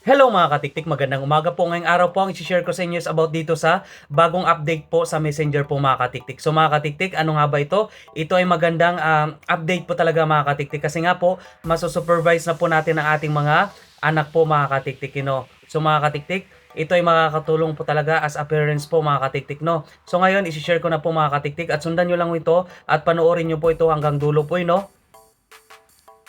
Hello mga katiktik, magandang umaga po. Ngayong araw po ang i-share ko sa inyo is about dito sa bagong update po sa Messenger po mga katiktik. So mga katiktik, ano nga ba ito? Ito ay magandang update po talaga mga katiktik kasi nga po masusupervise na po natin ang ating mga anak po mga katiktik. No? So mga katiktik, ito ay makakatulong po talaga as appearance po mga katiktik. No? So ngayon, i-share ko na po mga katiktik at sundan nyo lang ito at panoorin nyo po ito hanggang dulo po. No?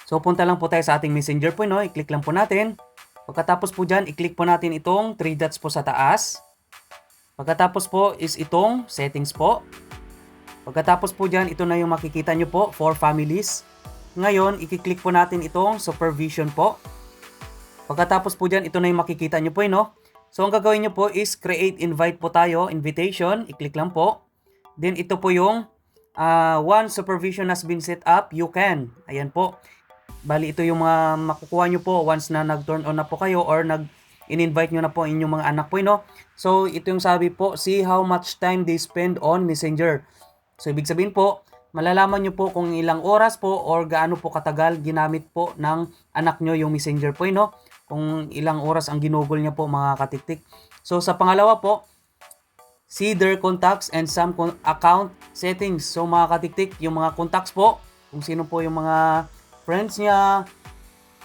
So punta lang po tayo sa ating Messenger po. No? I-click lang po natin. Pagkatapos po dyan, i-click po natin itong 3 dots po sa taas. Pagkatapos po is itong settings po. Pagkatapos po dyan, ito na yung makikita nyo po for families. Ngayon, i-click po natin itong supervision po. Pagkatapos po dyan, ito na yung makikita nyo po. No? So, ang gagawin nyo po is create invite po tayo, invitation. I-click lang po. Then, ito po yung one supervision has been set up, you can. Ayan po. Bali, ito yung mga makukuha nyo po once na nag-turn on na po kayo or in-invite nyo na po inyong mga anak po. No? So, ito yung sabi po, see how much time they spend on Messenger. So, ibig sabihin po, malalaman nyo po kung ilang oras po or gaano po katagal ginamit po ng anak nyo yung Messenger po. No? Kung ilang oras ang ginugol niya po mga katiktik. So, sa pangalawa po, see their contacts and some account settings. So, mga katiktik, yung mga contacts po, kung sino po yung mga friends niya,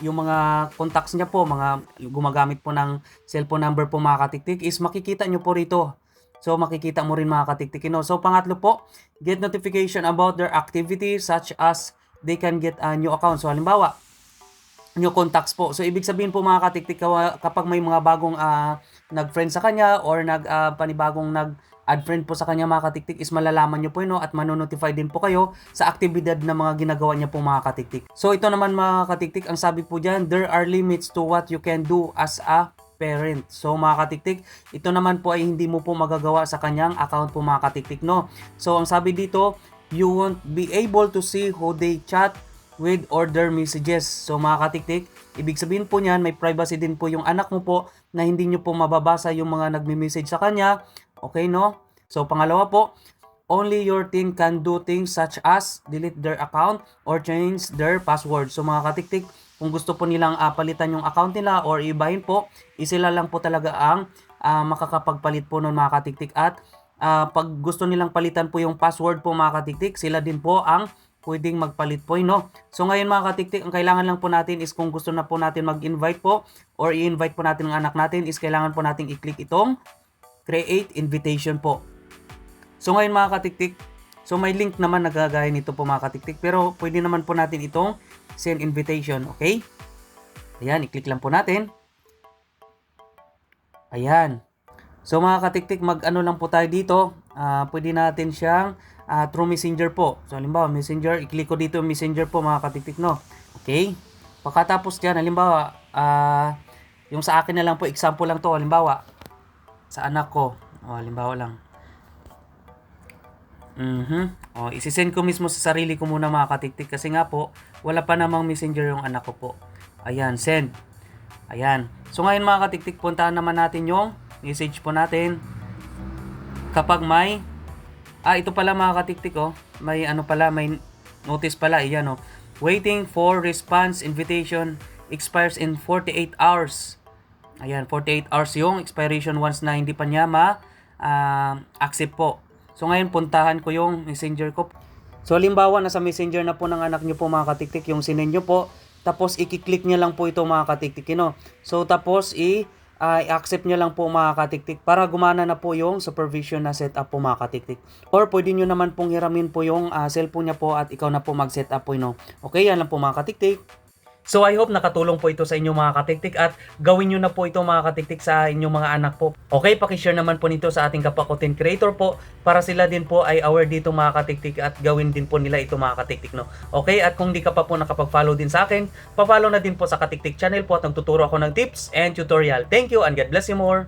yung mga contacts niya po, mga gumagamit po ng cellphone number po mga katiktik, is makikita nyo po rito. So, makikita mo rin mga katiktik. No? So, pangatlo po, get notification about their activities such as they can get a new account. So, halimbawa, new contacts po. So, ibig sabihin po mga katiktik, kapag may mga bagong nag-friend sa kanya or panibagong nag-add friend po sa kanya mga katiktik is malalaman nyo po yun, no? At manonotify din po kayo sa aktibidad na mga ginagawa niya po mga katiktik. So, ito naman mga katiktik, ang sabi po dyan, there are limits to what you can do as a parent. So, mga katiktik, ito naman po ay hindi mo po magagawa sa kanyang account po mga katiktik, no? So, ang sabi dito, you won't be able to see who they chat with order messages. So mga katiktik, ibig sabihin po niyan, may privacy din po yung anak mo po na hindi nyo po mababasa yung mga nagme-message sa kanya. Okay, no? So pangalawa po, only your team can do things such as delete their account or change their password. So mga katiktik, kung gusto po nilang palitan yung account nila or ibahin po, sila lang po talaga ang makakapagpalit po nun mga katiktik. At pag gusto nilang palitan po yung password po mga katiktik, sila din po ang pwedeng magpalit po, no? So ngayon mga katiktik, ang kailangan lang po natin is kung gusto na po natin mag-invite po or i-invite po natin ang anak natin is kailangan po natin i-click itong create invitation po. So ngayon mga katiktik, so may link naman na gagaya nito po mga katiktik, pero pwede naman po natin itong send invitation, okay? Ayan, i-click lang po natin. Ayan. So mga katiktik, mag-ano lang po tayo dito. Pwede natin siyang through Messenger po. So halimbawa, Messenger, i-click ko dito Messenger po mga katiktik, no? Okay? Pagkatapos dyan, halimbawa, yung sa akin na lang po, example lang to, halimbawa, sa anak ko. Halimbawa lang. Isisend ko mismo sa sarili ko muna mga katiktik kasi nga po, wala pa namang Messenger yung anak ko po. Ayan, send. Ayan. So ngayon mga katiktik, puntahan naman natin yung message po natin. Kapag may ito pala mga katiktik, may may notice pala, iyan, waiting for response, invitation expires in 48 hours. Ayan, 48 hours yung expiration once na hindi pa niya accept po. So ngayon puntahan ko yung Messenger ko. So halimbawa nasa Messenger na po ng anak niyo po mga katiktik yung sinend niyo po, tapos i-click niya lang po ito mga katiktik, no? So tapos i-accept nyo lang po mga katiktik para gumana na po yung supervision na setup po mga katiktik. Or pwede nyo naman pong hiramin po yung cellphone niya po at ikaw na po mag-setup po, no? Okay, yan lang po mga katiktik. So I hope nakatulong po ito sa inyong mga katiktik at gawin nyo na po ito mga katiktik sa inyong mga anak po. Okay, pakishare naman po nito sa ating kapwa content creator po para sila din po ay aware dito mga katiktik at gawin din po nila ito mga katiktik, no? Okay, at kung di ka pa po nakapag-follow din sa akin, pa-follow na din po sa Katiktik channel po at nagtuturo ako ng tips and tutorial. Thank you and God bless you more!